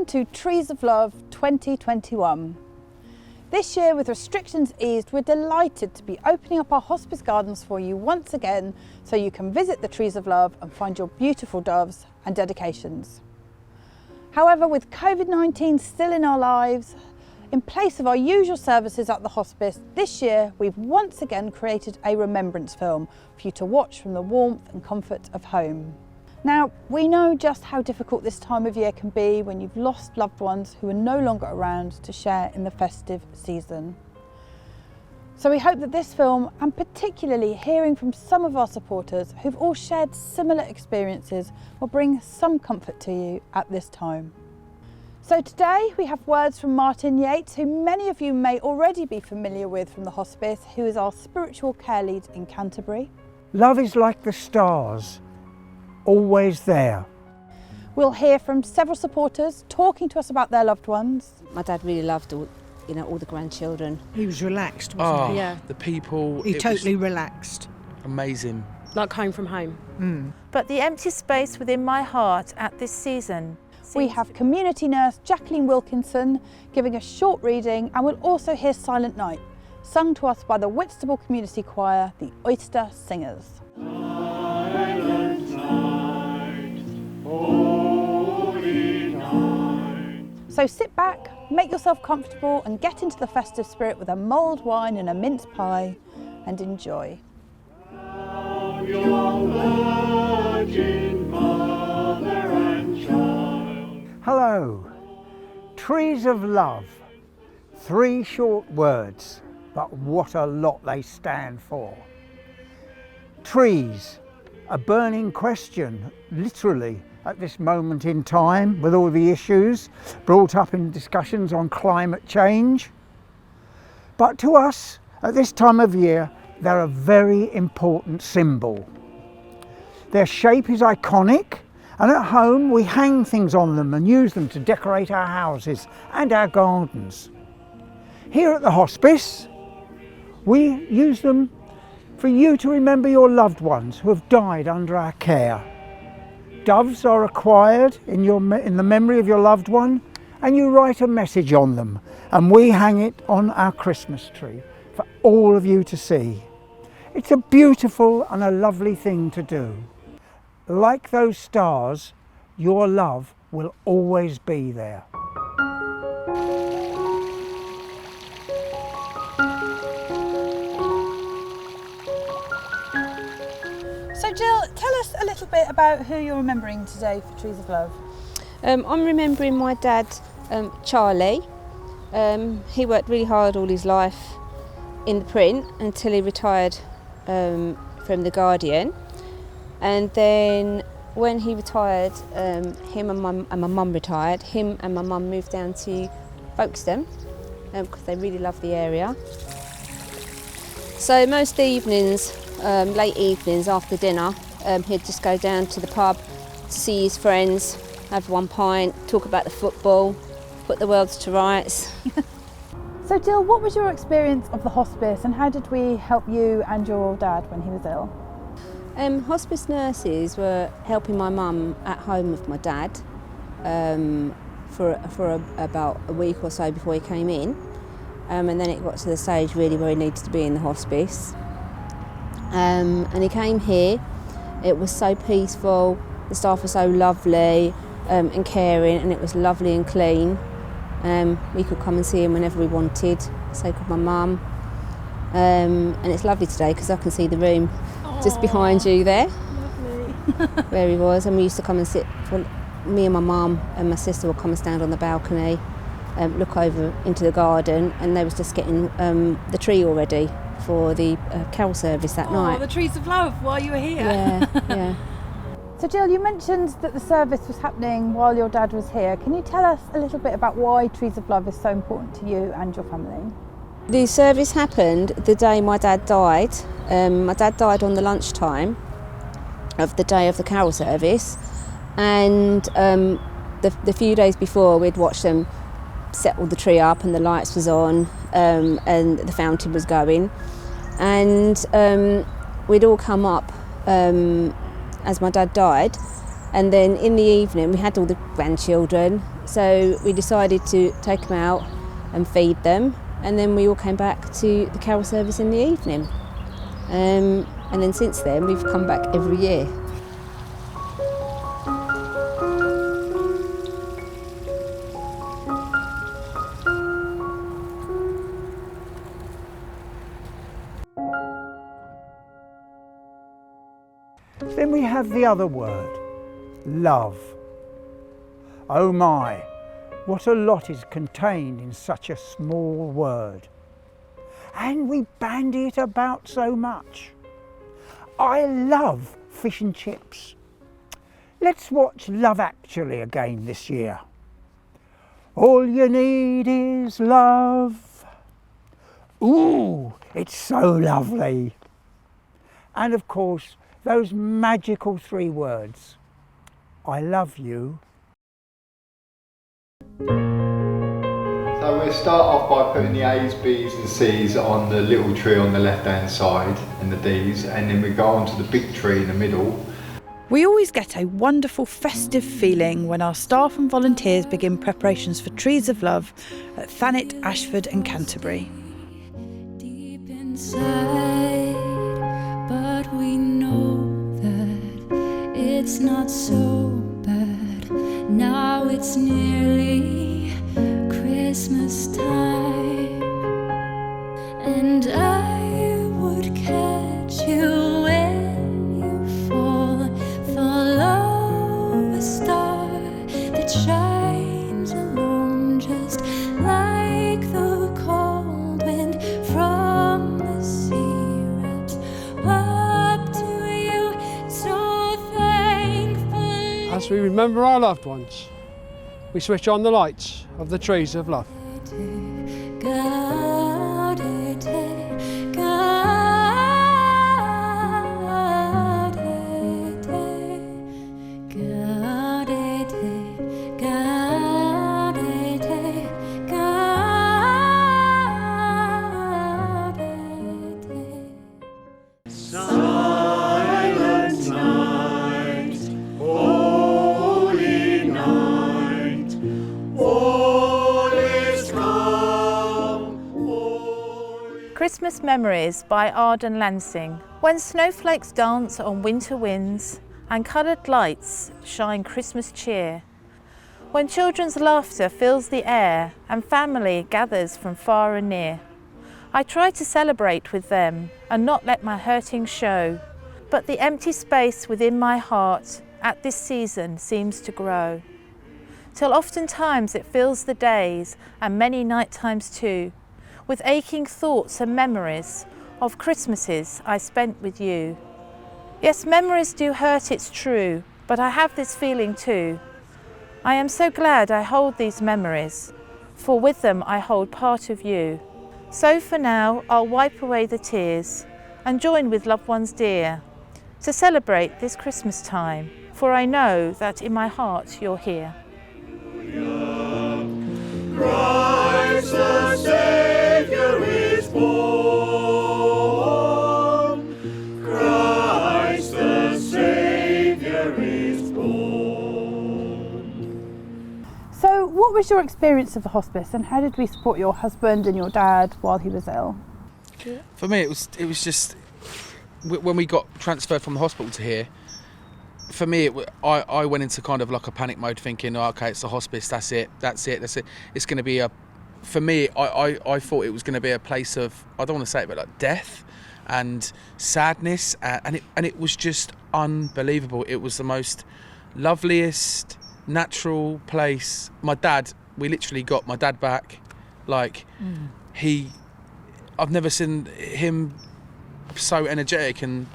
to Trees of Love 2021. This year, with restrictions eased, we're delighted to be opening up our hospice gardens for you once again so you can visit the Trees of Love and find your beautiful doves and dedications. However, with COVID-19 still in our lives, in place of our usual services at the hospice, this year we've once again created a remembrance film for you to watch from the warmth and comfort of home. Now, we know just how difficult this time of year can be when you've lost loved ones who are no longer around to share in the festive season. So we hope that this film, and particularly hearing from some of our supporters who've all shared similar experiences, will bring some comfort to you at this time. So today we have words from Martin Yates, who many of you may already be familiar with from the hospice, who is our spiritual care lead in Canterbury. Love is like the stars, always there. We'll hear from several supporters talking to us about their loved ones. My dad really loved all the grandchildren. He was relaxed, wasn't he? Yeah. The people. He totally relaxed. Amazing. Like home from home. But the empty space within my heart at this season. We have community nurse Jacqueline Wilkinson giving a short reading, and we'll also hear Silent Night, sung to us by the Whitstable Community Choir, the Oyster Singers. So sit back, make yourself comfortable and get into the festive spirit with a mulled wine and a mince pie and enjoy. Hello, Trees of Love. 3 short words, but what a lot they stand for. Trees, a burning question, literally, at this moment in time, with all the issues brought up in discussions on climate change. But to us, at this time of year, they're a very important symbol. Their shape is iconic, and at home we hang things on them and use them to decorate our houses and our gardens. Here at the hospice, we use them for you to remember your loved ones who have died under our care. Doves are acquired in the memory of your loved one, and you write a message on them, and we hang it on our Christmas tree for all of you to see. It's a beautiful and a lovely thing to do. Like those stars, your love will always be there. So Jill, tell us a little bit about who you're remembering today for Trees of Love. I'm remembering my dad, Charlie. He worked really hard all his life in the print until he retired from The Guardian. And then when he retired, him and my mum retired. Him and my mum moved down to Folkestone because they really love the area. So most evenings, late evenings after dinner, he'd just go down to the pub to see his friends, have one pint, talk about the football, put the world to rights. So Jill, what was your experience of the hospice and how did we help you and your dad when he was ill? Hospice nurses were helping my mum at home with my dad for about a week or so before he came in. And then it got to the stage really where he needed to be in the hospice. And he came here. It was so peaceful, the staff were so lovely and caring, and it was lovely and clean. We could come and see him whenever we wanted, so could my mum. And it's lovely today because I can see the room just behind you there. Lovely. Where he was, and we used to come and sit, me and my mum and my sister would come and stand on the balcony, look over into the garden, and they was just getting the tree all ready for the carol service that night. The Trees of Love while you were here. Yeah. So Jill, you mentioned that the service was happening while your dad was here. Can you tell us a little bit about why Trees of Love is so important to you and your family? The service happened the day my dad died. My dad died on the lunchtime of the day of the carol service, and the few days before we'd watched them set all the tree up and the lights was on and the fountain was going, and we'd all come up as my dad died, And then in the evening we had all the grandchildren, so we decided to take them out and feed them, and then we all came back to the carol service in the evening. And then since then we've come back every year. Then we have the other word, love. Oh my, what a lot is contained in such a small word. And we bandy it about so much. I love fish and chips. Let's watch Love Actually again this year. All you need is love. Ooh, it's so lovely. And of course, those magical 3 words, I love you. So we'll start off by putting the A's, B's and C's on the little tree on the left hand side and the D's, and then we go on to the big tree in the middle. We always get a wonderful festive feeling when our staff and volunteers begin preparations for Trees of Love at Thanet, Ashford and Canterbury. Deep inside, but we know that it's not so bad. Now it's nearly Christmas time, and I would catch you when you fall. Follow a star that shines alone, just like the cold wind from the sea wraps up to you, so thankful. As we remember our loved ones, we switch on the lights of the Trees of Love. Christmas Memories by Arden Lansing. When snowflakes dance on winter winds and coloured lights shine Christmas cheer. When children's laughter fills the air and family gathers from far and near. I try to celebrate with them and not let my hurting show. But the empty space within my heart at this season seems to grow. Till oftentimes it fills the days and many night times too, with aching thoughts and memories of Christmases I spent with you. Yes, memories do hurt, it's true, but I have this feeling too. I am so glad I hold these memories, for with them I hold part of you. So for now, I'll wipe away the tears and join with loved ones dear to celebrate this Christmas time, for I know that in my heart you're here. Christ the Saviour is born. Christ the Saviour is born. So what was your experience of the hospice and how did we support your husband and your dad while he was ill? For me it was just when we got transferred from the hospital to here, for me, I went into kind of like a panic mode thinking, oh, okay, it's the hospice, that's it. It's going to be for me, I thought it was going to be a place of, I don't want to say it, but like death and sadness. And it was just unbelievable. It was the most loveliest, natural place. We literally got my dad back. Like, I've never seen him so energetic, and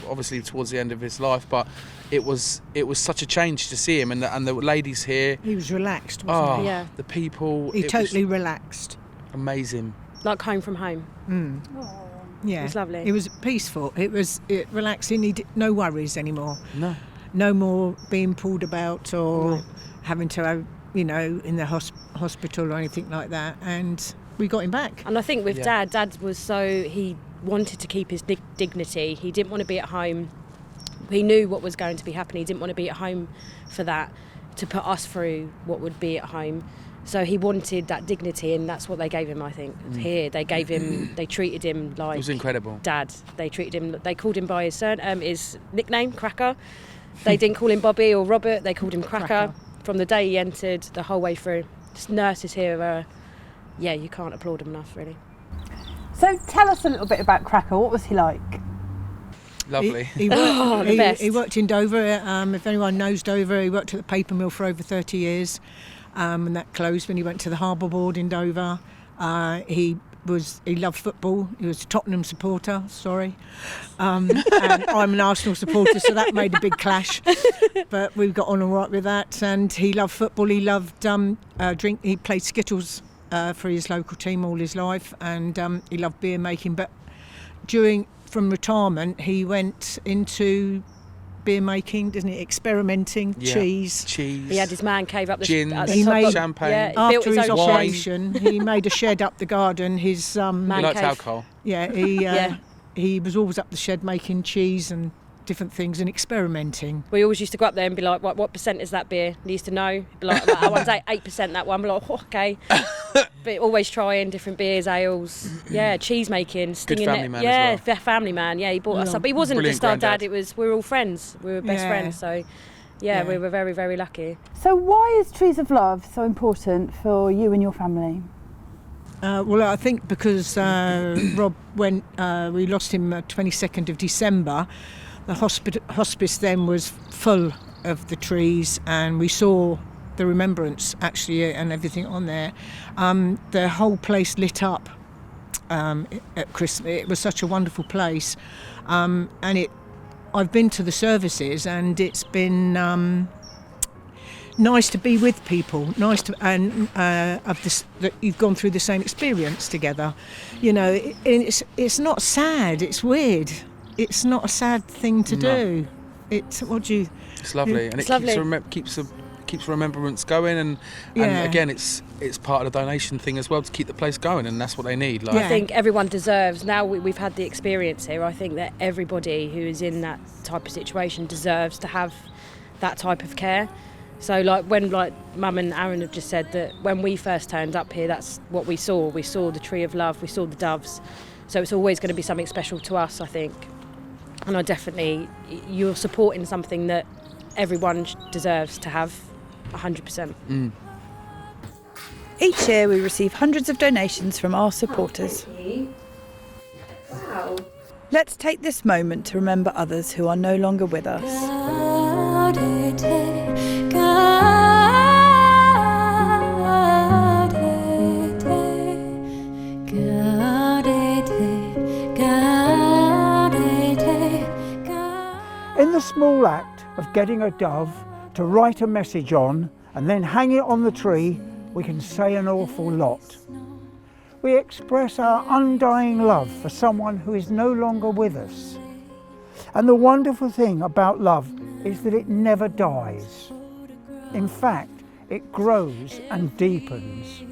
obviously towards the end of his life, but it was such a change to see him, and the ladies here. He was relaxed, wasn't he? Yeah. The people. He totally relaxed. Amazing. Like home from home. Yeah. It was lovely. It was peaceful. It was relaxing. No worries anymore. No. No more being pulled about or having to have, in the hospital or anything like that. And we got him back. And I think with Dad was he wanted to keep his dignity. He didn't want to be at home He knew what was going to be happening. He didn't want to be at home for that, to put us through what would be at home. So he wanted that dignity, and that's what they gave him, I think. Here, they treated him like... It was incredible. Dad. They called him by his nickname, Cracker. They didn't call him Bobby or Robert, they called him Cracker. From the day he entered, the whole way through. Just nurses here, you can't applaud him enough, really. So tell us a little bit about Cracker. What was he like? Lovely. He worked in Dover. If anyone knows Dover, he worked at the paper mill for over 30 years. And that closed when he went to the Harbour Board in Dover. He loved football. He was a Tottenham supporter, and I'm an Arsenal supporter, so that made a big clash. But we got on all right with that. And he loved football. He loved drink. He played Skittles for his local team all his life, and he loved beer making. But from retirement, he went into beer making, didn't he? Experimenting, cheese. He had his man cave up the gin, he made champagne. Yeah, after his own operation, he made a shed up the garden. His He liked alcohol. Yeah, he was always up the shed making cheese and different things and experimenting. We always used to go up there and be like, what percent is that beer? And he used to know. He'd be like, I want 8% that one. We're like, okay. But always trying different beers, ales. Yeah, cheese making. Good family man as well. Family man. Yeah, he brought us up. But he wasn't Brilliant just our granddad. dad. We were all friends. We were best friends. So, we were very, very lucky. So why is Trees of Love so important for you and your family? Well, I think because Rob went, we lost him 22nd of December. The hospice then was full of the trees, and we saw the remembrance actually and everything on there. The whole place lit up at Christmas. It was such a wonderful place, and I've been to the services, and it's been nice to be with people. Nice to that you've gone through the same experience together. You know, it's not sad. It's weird. It's not a sad thing to do. It's lovely, and it keeps remembrance going, and again, it's part of the donation thing as well to keep the place going, and that's what they need. Like. I think everyone deserves. Now we've had the experience here. I think that everybody who is in that type of situation deserves to have that type of care. So when Mum and Aaron have just said that when we first turned up here, that's what we saw. We saw the tree of love. We saw the doves. So it's always going to be something special to us, I think. And you're supporting something that everyone deserves to have 100%. Each year we receive hundreds of donations from our supporters. Wow. Let's take this moment to remember others who are no longer with us. In the small act of getting a dove to write a message on and then hang it on the tree, we can say an awful lot. We express our undying love for someone who is no longer with us. And the wonderful thing about love is that it never dies. In fact, it grows and deepens.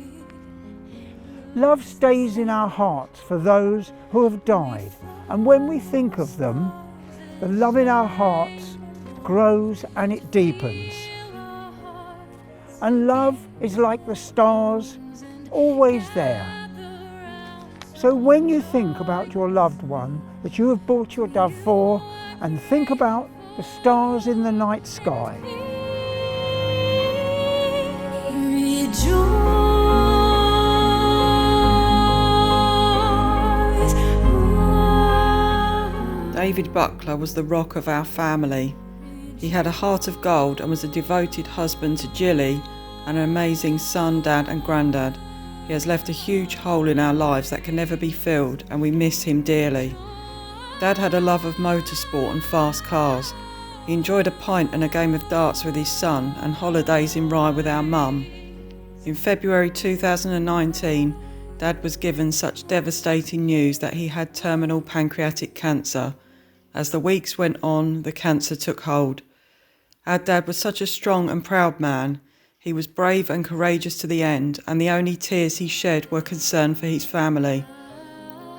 Love stays in our hearts for those who have died, and when we think of them, the love in our hearts grows and it deepens. And love is like the stars, always there. So when you think about your loved one that you have bought your dove for, and think about the stars in the night sky. David Buckler was the rock of our family. He had a heart of gold and was a devoted husband to Jilly and an amazing son, dad and granddad. He has left a huge hole in our lives that can never be filled, and we miss him dearly. Dad had a love of motorsport and fast cars. He enjoyed a pint and a game of darts with his son and holidays in Rye with our mum. In February 2019, Dad was given such devastating news that he had terminal pancreatic cancer. As the weeks went on, the cancer took hold. Our dad was such a strong and proud man. He was brave and courageous to the end, and the only tears he shed were concern for his family.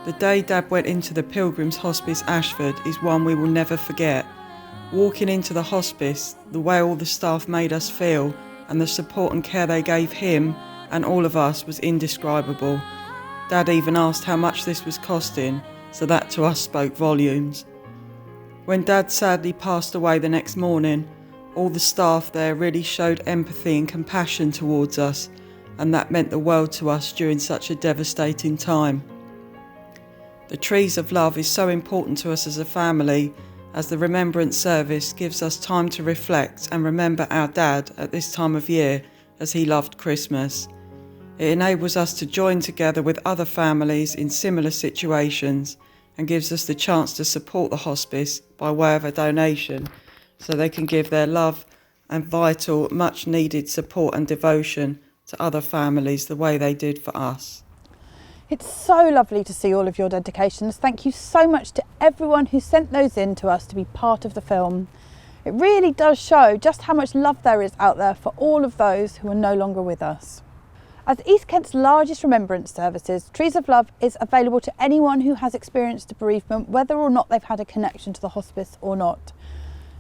The day Dad went into the Pilgrims Hospice Ashford is one we will never forget. Walking into the hospice, the way all the staff made us feel and the support and care they gave him and all of us was indescribable. Dad even asked how much this was costing, so that to us spoke volumes. When Dad sadly passed away the next morning, all the staff there really showed empathy and compassion towards us, and that meant the world to us during such a devastating time. The Trees of Love is so important to us as a family, as the Remembrance Service gives us time to reflect and remember our dad at this time of year as he loved Christmas. It enables us to join together with other families in similar situations and gives us the chance to support the hospice by way of a donation so they can give their love and vital, much needed support and devotion to other families the way they did for us. It's so lovely to see all of your dedications. Thank you so much to everyone who sent those in to us to be part of the film. It really does show just how much love there is out there for all of those who are no longer with us. As East Kent's largest remembrance services, Trees of Love is available to anyone who has experienced a bereavement, whether or not they've had a connection to the hospice or not.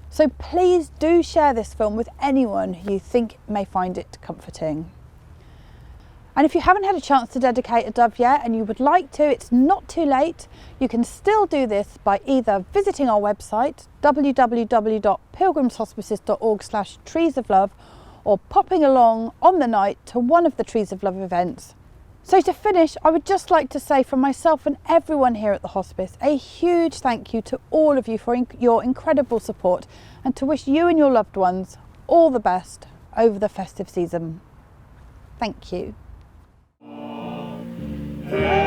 So please do share this film with anyone who you think may find it comforting. And if you haven't had a chance to dedicate a dove yet and you would like to, it's not too late. You can still do this by either visiting our website www.pilgrimshospices.org/treesoflove or popping along on the night to one of the Trees of Love events. So to finish, I would just like to say from myself and everyone here at the hospice, a huge thank you to all of you for your incredible support and to wish you and your loved ones all the best over the festive season. Thank you. Hey.